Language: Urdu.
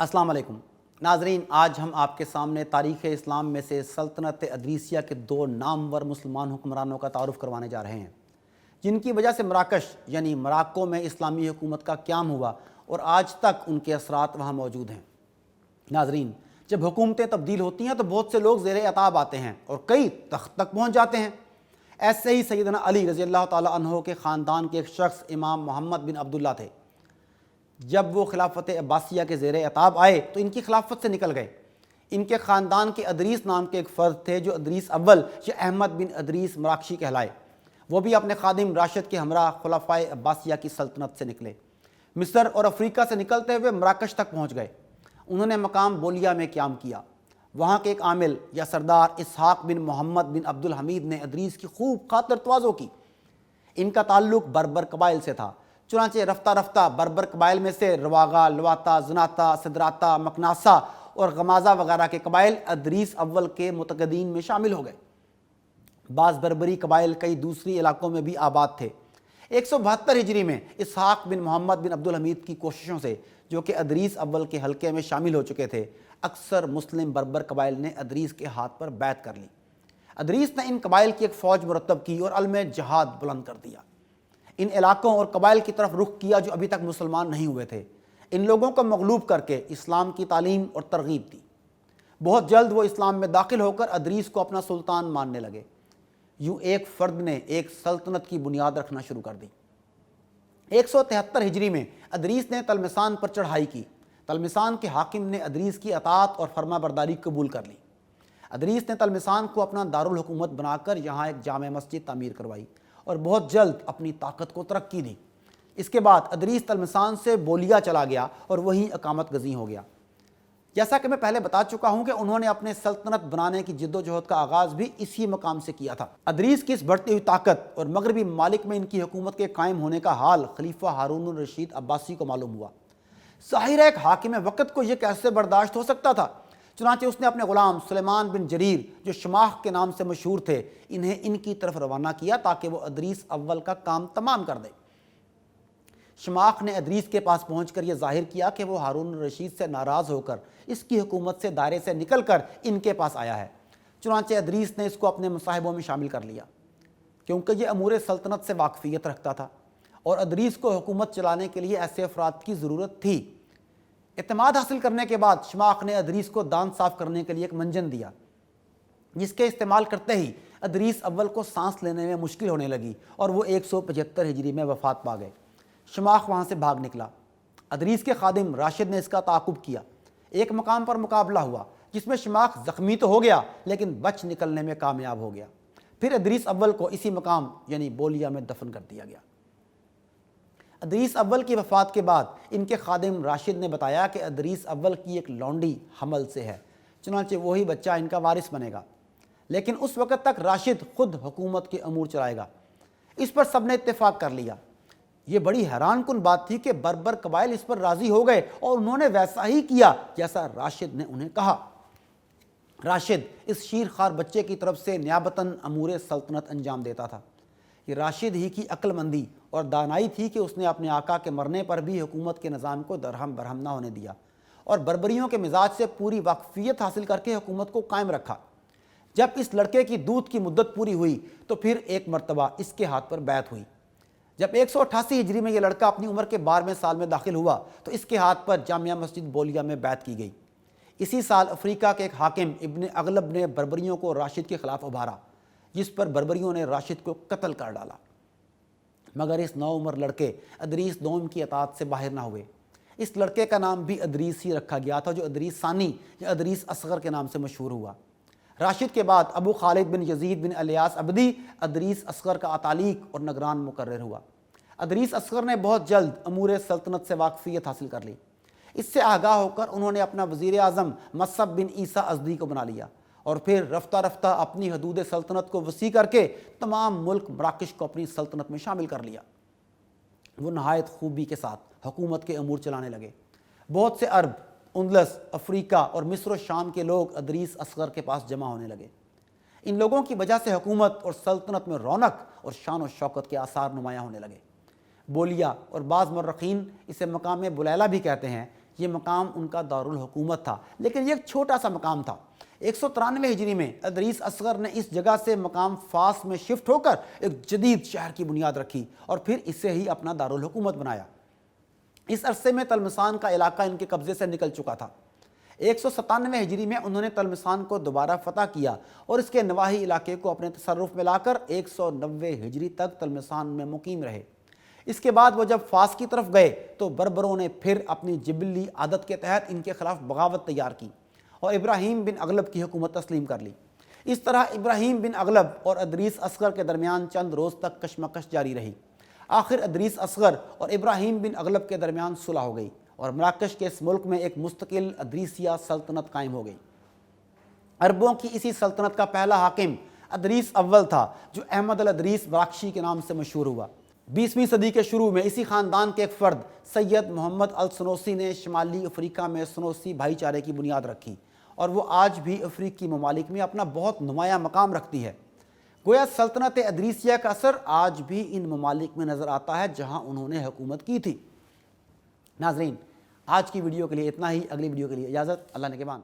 السلام علیکم ناظرین، آج ہم آپ کے سامنے تاریخ اسلام میں سے سلطنت ادریسیہ کے دو نامور مسلمان حکمرانوں کا تعارف کروانے جا رہے ہیں، جن کی وجہ سے مراکش یعنی مراکو میں اسلامی حکومت کا قیام ہوا اور آج تک ان کے اثرات وہاں موجود ہیں۔ ناظرین، جب حکومتیں تبدیل ہوتی ہیں تو بہت سے لوگ زیر عتاب آتے ہیں اور کئی تخت تک پہنچ جاتے ہیں۔ ایسے ہی سیدنا علی رضی اللہ تعالیٰ عنہ کے خاندان کے ایک شخص امام محمد بن عبداللہ تھے۔ جب وہ خلافت عباسیہ کے زیر عتاب آئے تو ان کی خلافت سے نکل گئے۔ ان کے خاندان کے ادریس نام کے ایک فرد تھے جو ادریس اول یا احمد بن ادریس مراکشی کہلائے۔ وہ بھی اپنے خادم راشد کے ہمراہ خلفائے عباسیہ کی سلطنت سے نکلے۔ مصر اور افریقہ سے نکلتے ہوئے مراکش تک پہنچ گئے۔ انہوں نے مقام بولیا میں قیام کیا۔ وہاں کے ایک عامل یا سردار اسحاق بن محمد بن عبد الحمید نے ادریس کی خوب خاطر تواضع کی۔ ان کا تعلق بربر قبائل سے تھا، چنانچہ رفتہ رفتہ بربر قبائل میں سے رواغا، لواتا، زناتا، سدراتا، مکناسا اور غمازہ وغیرہ کے قبائل ادریس اول کے متقدین میں شامل ہو گئے۔ بعض بربری قبائل کئی دوسری علاقوں میں بھی آباد تھے۔ 172 ہجری میں اسحاق بن محمد بن عبد الحمید کی کوششوں سے، جو کہ ادریس اول کے حلقے میں شامل ہو چکے تھے، اکثر مسلم بربر قبائل نے ادریس کے ہاتھ پر بیعت کر لی۔ ادریس نے ان قبائل کی ایک فوج مرتب کی اور علم جہاد بلند کر دیا۔ ان علاقوں اور قبائل کی طرف رخ کیا جو ابھی تک مسلمان نہیں ہوئے تھے۔ ان لوگوں کو مغلوب کر کے اسلام کی تعلیم اور ترغیب دی۔ بہت جلد وہ اسلام میں داخل ہو کر ادریس کو اپنا سلطان ماننے لگے۔ یوں ایک فرد نے ایک سلطنت کی بنیاد رکھنا شروع کر دی۔ 173 ہجری میں ادریس نے تلمسان پر چڑھائی کی۔ تلمسان کے حاکم نے ادریس کی اطاعت اور فرما برداری قبول کر لی۔ ادریس نے تلمسان کو اپنا دارالحکومت بنا کر یہاں ایک جامع مسجد تعمیر کروائی اور بہت جلد اپنی طاقت کو ترقی دی۔ اس کے بعد ادریس تلمسان سے بولیا چلا گیا اور وہیں اقامت گزیں ہو گیا۔ جیسا کہ میں پہلے بتا چکا ہوں کہ انہوں نے اپنے سلطنت بنانے کی جد و جہد کا آغاز بھی اسی مقام سے کیا تھا۔ ادریس کی اس بڑھتی ہوئی طاقت اور مغربی ممالک میں ان کی حکومت کے قائم ہونے کا حال خلیفہ ہارون الرشید عباسی کو معلوم ہوا۔ ظاہر ہے ایک حاکم وقت کو یہ کیسے برداشت ہو سکتا تھا؟ چنانچہ اس نے اپنے غلام سلیمان بن جریر، جو شماخ کے نام سے مشہور تھے، انہیں ان کی طرف روانہ کیا تاکہ وہ ادریس اول کا کام تمام کر دے۔ شماخ نے ادریس کے پاس پہنچ کر یہ ظاہر کیا کہ وہ ہارون الرشید سے ناراض ہو کر اس کی حکومت سے دائرے سے نکل کر ان کے پاس آیا ہے۔ چنانچہ ادریس نے اس کو اپنے مصاحبوں میں شامل کر لیا، کیونکہ یہ امور سلطنت سے واقفیت رکھتا تھا اور ادریس کو حکومت چلانے کے لیے ایسے افراد کی ضرورت تھی۔ اعتماد حاصل کرنے کے بعد شماخ نے ادریس کو دانت صاف کرنے کے لیے ایک منجن دیا، جس کے استعمال کرتے ہی ادریس اول کو سانس لینے میں مشکل ہونے لگی اور وہ 175 ہجری میں وفات پا گئے۔ شماخ وہاں سے بھاگ نکلا۔ ادریس کے خادم راشد نے اس کا تعاقب کیا۔ ایک مقام پر مقابلہ ہوا جس میں شماخ زخمی تو ہو گیا لیکن بچ نکلنے میں کامیاب ہو گیا۔ پھر ادریس اول کو اسی مقام یعنی بولیا میں دفن کر دیا گیا۔ ادریس اول کی وفات کے بعد ان کے خادم راشد نے بتایا کہ ادریس اول کی ایک لونڈی حمل سے ہے، چنانچہ وہی بچہ ان کا وارث بنے گا، لیکن اس وقت تک راشد خود حکومت کے امور چلائے گا۔ اس پر سب نے اتفاق کر لیا۔ یہ بڑی حیران کن بات تھی کہ بربر قبائل اس پر راضی ہو گئے اور انہوں نے ویسا ہی کیا جیسا راشد نے انہیں کہا۔ راشد اس شیرخوار بچے کی طرف سے نیابتاً امور سلطنت انجام دیتا تھا۔ یہ راشد ہی کی عقل مندی اور دانائی تھی کہ اس نے اپنے آقا کے مرنے پر بھی حکومت کے نظام کو درہم برہم نہ ہونے دیا اور بربریوں کے مزاج سے پوری واقفیت حاصل کر کے حکومت کو قائم رکھا۔ جب اس لڑکے کی دودھ کی مدت پوری ہوئی تو پھر ایک مرتبہ اس کے ہاتھ پر بیعت ہوئی۔ جب 188 ہجری میں یہ لڑکا اپنی عمر کے 12ویں سال میں داخل ہوا تو اس کے ہاتھ پر جامعہ مسجد بولیا میں بیعت کی گئی۔ اسی سال افریقہ کے ایک حاکم ابن اغلب نے بربریوں کو راشد کے خلاف ابھارا، جس پر بربریوں نے راشد کو قتل کر ڈالا، مگر اس نوعمر لڑکے ادریس دوم کی اطاعت سے باہر نہ ہوئے۔ اس لڑکے کا نام بھی ادریس ہی رکھا گیا تھا، جو ادریس ثانی یا ادریس اصغر کے نام سے مشہور ہوا۔ راشد کے بعد ابو خالد بن یزید بن الیاس عبدی ادریس اصغر کا اتالیق اور نگران مقرر ہوا۔ ادریس اصغر نے بہت جلد امور سلطنت سے واقفیت حاصل کر لی۔ اس سے آگاہ ہو کر انہوں نے اپنا وزیر اعظم مصعب بن عیسیٰ ازدی کو بنا لیا اور پھر رفتہ رفتہ اپنی حدود سلطنت کو وسیع کر کے تمام ملک مراکش کو اپنی سلطنت میں شامل کر لیا۔ وہ نہایت خوبی کے ساتھ حکومت کے امور چلانے لگے۔ بہت سے عرب، اندلس، افریقہ اور مصر و شام کے لوگ ادریس اصغر کے پاس جمع ہونے لگے۔ ان لوگوں کی وجہ سے حکومت اور سلطنت میں رونق اور شان و شوکت کے آثار نمایاں ہونے لگے۔ بولیا اور بعض مورخین اسے مقام بلیلہ بھی کہتے ہیں، یہ مقام ان کا دارالحکومت تھا، لیکن یہ ایک چھوٹا سا مقام تھا۔ 193 ہجری میں ادریس اصغر نے اس جگہ سے مقام فاس میں شفٹ ہو کر ایک جدید شہر کی بنیاد رکھی اور پھر اسے ہی اپنا دارالحکومت بنایا۔ اس عرصے میں تلمسان کا علاقہ ان کے قبضے سے نکل چکا تھا۔ 197 ہجری میں انہوں نے تلمسان کو دوبارہ فتح کیا اور اس کے نواحی علاقے کو اپنے تصرف میں لا کر 190 ہجری تک تلمسان میں مقیم رہے۔ اس کے بعد وہ جب فاس کی طرف گئے تو بربروں نے پھر اپنی جبلی عادت کے تحت ان کے خلاف بغاوت تیار کی اور ابراہیم بن اغلب کی حکومت تسلیم کر لی۔ اس طرح ابراہیم بن اغلب اور ادریس اصغر کے درمیان چند روز تک کشمکش جاری رہی۔ آخر ادریس اصغر اور ابراہیم بن اغلب کے درمیان صلح ہو گئی اور مراکش کے اس ملک میں ایک مستقل ادریسیہ سلطنت قائم ہو گئی۔ عربوں کی اسی سلطنت کا پہلا حاکم ادریس اول تھا، جو احمد الادریس مراکشی کے نام سے مشہور ہوا۔ 20ویں صدی کے شروع میں اسی خاندان کے ایک فرد سید محمد السنوسی نے شمالی افریقہ میں سنوسی بھائی چارے کی بنیاد رکھی اور وہ آج بھی افریقی ممالک میں اپنا بہت نمایاں مقام رکھتی ہے۔ گویا سلطنت ادریسیہ کا اثر آج بھی ان ممالک میں نظر آتا ہے جہاں انہوں نے حکومت کی تھی۔ ناظرین، آج کی ویڈیو کے لیے اتنا ہی، اگلی ویڈیو کے لیے اجازت، اللہ نگہبان۔